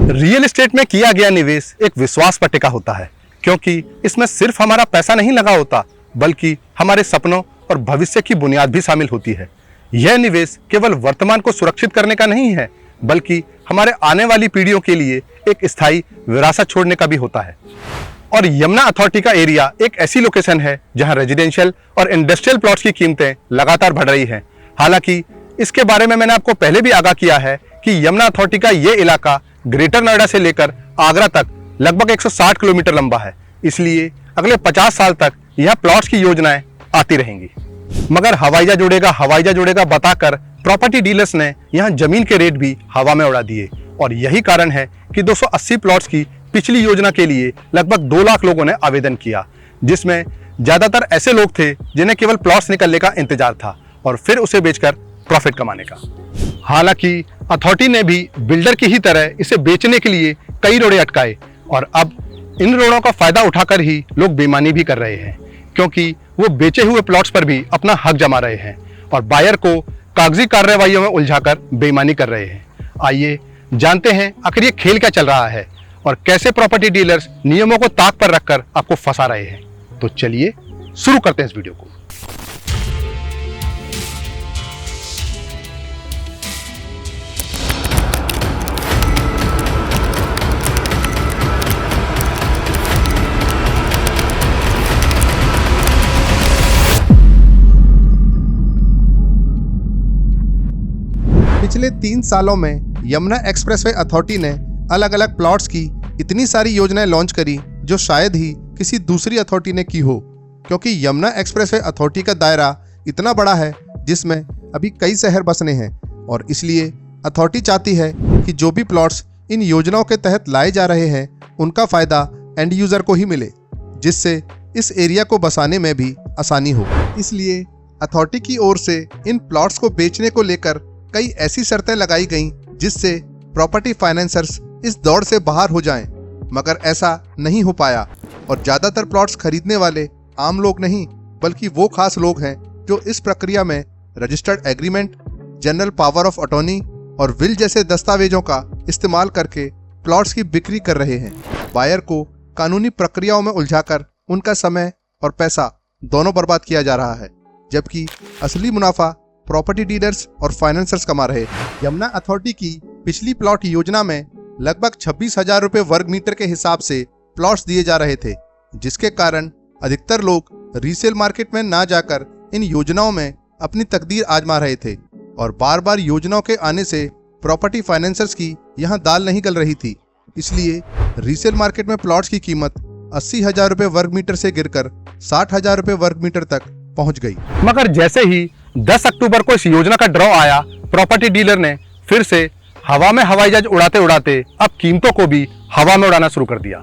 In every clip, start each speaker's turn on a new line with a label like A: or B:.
A: Real estate में किया गया निवेश एक विश्वास पर टिका होता है, क्योंकि इसमें सिर्फ हमारा पैसा नहीं लगा होता बल्कि हमारे सपनों और भविष्य की बुनियाद भी शामिल होती है। यह निवेश केवल वर्तमान को सुरक्षित करने का नहीं है बल्कि हमारे आने वाली पीढ़ियों के लिए एक स्थायी विरासत छोड़ने का भी होता है। और यमुना अथॉरिटी का एरिया एक ऐसी लोकेशन है जहां रेजिडेंशियल और इंडस्ट्रियल प्लॉट्स की कीमतें लगातार बढ़ रही हैं। हालांकि इसके बारे में मैंने आपको पहले भी आगाह किया है कि यमुना अथॉरिटी का ये इलाका ग्रेटर नोएडा से लेकर आगरा तक लगभग 160 किलोमीटर लंबा है, इसलिए अगले 50 साल तक यह प्लॉट्स की योजनाएं आती रहेंगी। मगर हवाईजा जुड़ेगा बताकर प्रॉपर्टी डीलर्स ने यहां जमीन के रेट भी हवा में उड़ा दिए और यही कारण है कि 280 प्लॉट्स की पिछली योजना के लिए लगभग 2 लाख लोगों ने आवेदन किया, जिसमें ज्यादातर ऐसे लोग थे जिन्हें केवल प्लॉट्स निकलने का इंतजार था और फिर उसे बेचकर प्रॉफिट कमाने का। हालांकि अथॉरिटी ने भी बिल्डर की ही तरह इसे बेचने के लिए कई रोड़े अटकाए और अब इन रोड़ों का फायदा उठाकर ही लोग बेईमानी भी कर रहे हैं, क्योंकि वो बेचे हुए प्लॉट्स पर भी अपना हक जमा रहे हैं और बायर को कागजी कार्रवाइयों में उलझाकर बेईमानी कर रहे हैं। आइए जानते हैं आखिर ये खेल क्या चल रहा है और कैसे प्रॉपर्टी डीलर्स नियमों को ताक पर रखकर आपको फंसा रहे हैं। तो चलिए शुरू करते हैं इस वीडियो को।
B: पिछले 3 सालों में यमुना एक्सप्रेसवे अथॉरिटी ने अलग अलग प्लॉट्स की इतनी सारी योजनाएं लॉन्च करी जो शायद ही किसी दूसरी अथॉरिटी ने की हो, क्योंकि यमुना एक्सप्रेसवे अथॉरिटी का दायरा इतना बड़ा है जिसमें अभी कई शहर बसने हैं और इसलिए अथॉरिटी चाहती है कि जो भी प्लॉट्स इन योजनाओं के तहत लाए जा रहे हैं उनका फायदा एंड यूजर को ही मिले, जिससे इस एरिया को बसाने में भी आसानी हो। इसलिए अथॉरिटी की ओर से इन प्लॉट्स को बेचने को लेकर कई ऐसी शर्तें लगाई गईं जिससे प्रॉपर्टी फाइनेंसर्स इस दौड़ से बाहर हो जाएं, मगर ऐसा नहीं हो पाया और ज्यादातर प्लॉट्स खरीदने वाले आम लोग नहीं बल्कि वो खास लोग हैं जो इस प्रक्रिया में registered agreement, general power of attorney और विल जैसे दस्तावेजों का इस्तेमाल करके प्लॉट्स की बिक्री कर रहे हैं। बायर को कानूनी प्रक्रियाओं में उलझाकर उनका समय और पैसा दोनों बर्बाद किया जा रहा है, जबकि असली मुनाफा प्रॉपर्टी डीलर्स और फाइनेंसर्स कमा रहे हैं। यमुना अथॉरिटी की पिछली प्लॉट योजना में लगभग 26,000 रुपए वर्ग मीटर के हिसाब से प्लॉट्स दिए जा रहे थे, जिसके कारण अधिकतर लोग रीसेल मार्केट में ना जाकर इन योजनाओं में अपनी तकदीर आजमा रहे थे और बार बार योजनाओं के आने से प्रॉपर्टी फाइनेंसर्स की यहाँ दाल नहीं गल रही थी। इसलिए रीसेल मार्केट में प्लॉट्स की कीमत 80,000 रुपए वर्ग मीटर से गिरकर 60,000 रुपए वर्ग मीटर तक पहुंच गई।
A: मगर जैसे ही 10 अक्टूबर को इस योजना का ड्रॉ आया, प्रॉपर्टी डीलर ने फिर से हवा में हवाई जहाज उड़ाते उड़ाते अब कीमतों को भी हवा में उड़ाना शुरू कर दिया।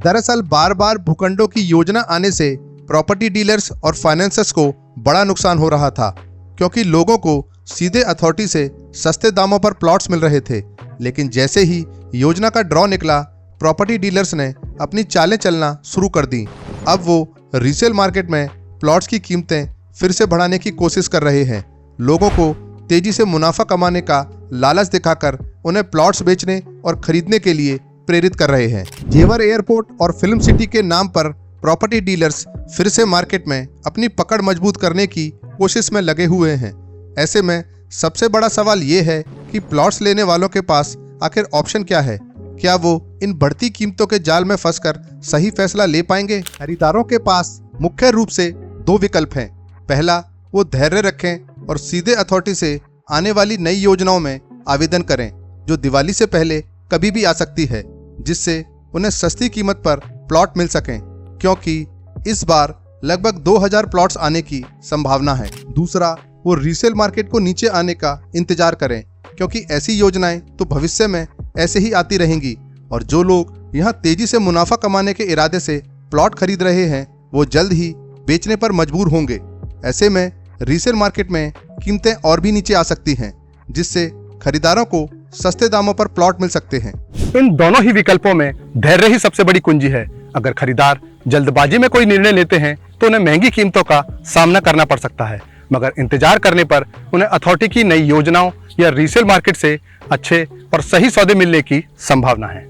B: दरअसल बार बार भूखंडों की योजना आने से प्रॉपर्टी डीलर्स और फाइनेंसर्स को बड़ा नुकसान हो रहा था, क्योंकि लोगों को सीधे अथॉरिटी से सस्ते दामों पर प्लॉट्स मिल रहे थे। लेकिन जैसे ही योजना का ड्रॉ निकला, प्रॉपर्टी डीलर्स ने अपनी चालें चलना शुरू कर दी। अब वो रीसेल मार्केट में प्लॉट्स की कीमतें फिर से बढ़ाने की कोशिश कर रहे हैं, लोगों को तेजी से मुनाफा कमाने का लालच दिखाकर उन्हें प्लॉट्स बेचने और खरीदने के लिए प्रेरित कर रहे हैं। जेवर एयरपोर्ट और फिल्म सिटी के नाम पर प्रॉपर्टी डीलर्स फिर से मार्केट में अपनी पकड़ मजबूत करने की कोशिश में लगे हुए हैं। ऐसे में सबसे बड़ा सवाल ये है कि प्लॉट्स लेने वालों के पास आखिर ऑप्शन क्या है? क्या वो इन बढ़ती कीमतों के जाल में फंसकर सही फैसला ले पाएंगे? खरीदारों के पास मुख्य रूप से 2 विकल्प हैं। पहला, वो धैर्य रखें और सीधे अथॉरिटी से आने वाली नई योजनाओं में आवेदन करें, जो दिवाली से पहले कभी भी आ सकती है, जिससे उन्हें सस्ती कीमत पर प्लॉट मिल सकें, क्योंकि इस बार लगभग 2000 प्लॉट्स आने की संभावना है। दूसरा, वो रीसेल मार्केट को नीचे आने का इंतजार करें, क्योंकि ऐसी योजनाएं तो भविष्य में ऐसे ही आती रहेंगी और जो लोग यहाँ तेजी से मुनाफा कमाने के इरादे से प्लॉट खरीद रहे हैं वो जल्द ही बेचने पर मजबूर होंगे। ऐसे में रीसेल मार्केट में कीमतें और भी नीचे आ सकती हैं, जिससे खरीदारों को सस्ते दामों पर प्लॉट मिल सकते हैं।
A: इन दोनों ही विकल्पों में धैर्य ही सबसे बड़ी कुंजी है। अगर खरीदार जल्दबाजी में कोई निर्णय लेते हैं तो उन्हें महंगी कीमतों का सामना करना पड़ सकता है, मगर इंतजार करने पर उन्हें अथॉरिटी की नई योजनाओं या रीसेल मार्केट से अच्छे और सही सौदे मिलने की संभावना है।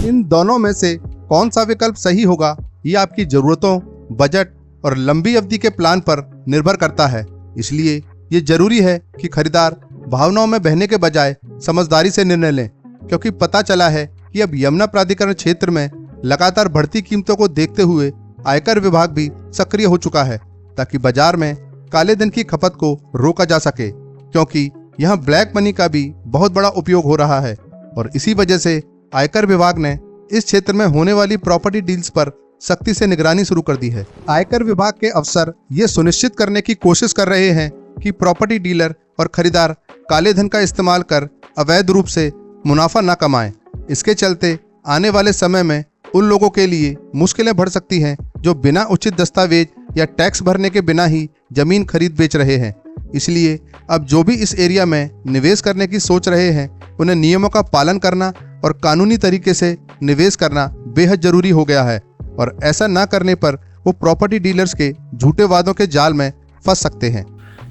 B: इन दोनों में से कौन सा विकल्प सही होगा, ये आपकी जरूरतों, बजट और लंबी अवधि के प्लान पर निर्भर करता है। इसलिए ये जरूरी है कि खरीदार भावनाओं में बहने के बजाय समझदारी से निर्णय लें, क्योंकि पता चला है कि अब यमुना प्राधिकरण क्षेत्र में लगातार बढ़ती कीमतों को देखते हुए आयकर विभाग भी सक्रिय हो चुका है, ताकि बाजार में काले धन की खपत को रोका जा सके, क्योंकि यहाँ ब्लैक मनी का भी बहुत बड़ा उपयोग हो रहा है। और इसी वजह से आयकर विभाग ने इस क्षेत्र में होने वाली प्रॉपर्टी डील्स पर सख्ती से निगरानी शुरू कर दी है। आयकर विभाग के अफसर ये सुनिश्चित करने की कोशिश कर रहे हैं कि प्रॉपर्टी डीलर और खरीदार काले धन का इस्तेमाल कर अवैध रूप से मुनाफा न कमाएं। इसके चलते आने वाले समय में उन लोगों के लिए मुश्किलें बढ़ सकती हैं जो बिना उचित दस्तावेज या टैक्स भरने के बिना ही जमीन खरीद बेच रहे हैं। इसलिए अब जो भी इस एरिया में निवेश करने की सोच रहे हैं, उन्हें नियमों का पालन करना और कानूनी तरीके से निवेश करना बेहद जरूरी हो गया है। और ऐसा ना करने पर वो प्रॉपर्टी डीलर्स के झूठे वादों के जाल में फंस सकते हैं।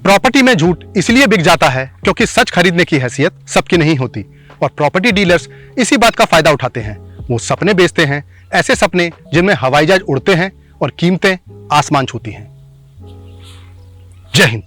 A: प्रॉपर्टी में झूठ इसलिए बिक जाता है क्योंकि सच खरीदने की हैसियत सबकी नहीं होती, और प्रॉपर्टी डीलर्स इसी बात का फायदा उठाते हैं। वो सपने बेचते हैं, ऐसे सपने जिनमें हवाई जहाज उड़ते हैं और कीमतें आसमान छूती हैं। जय हिंद।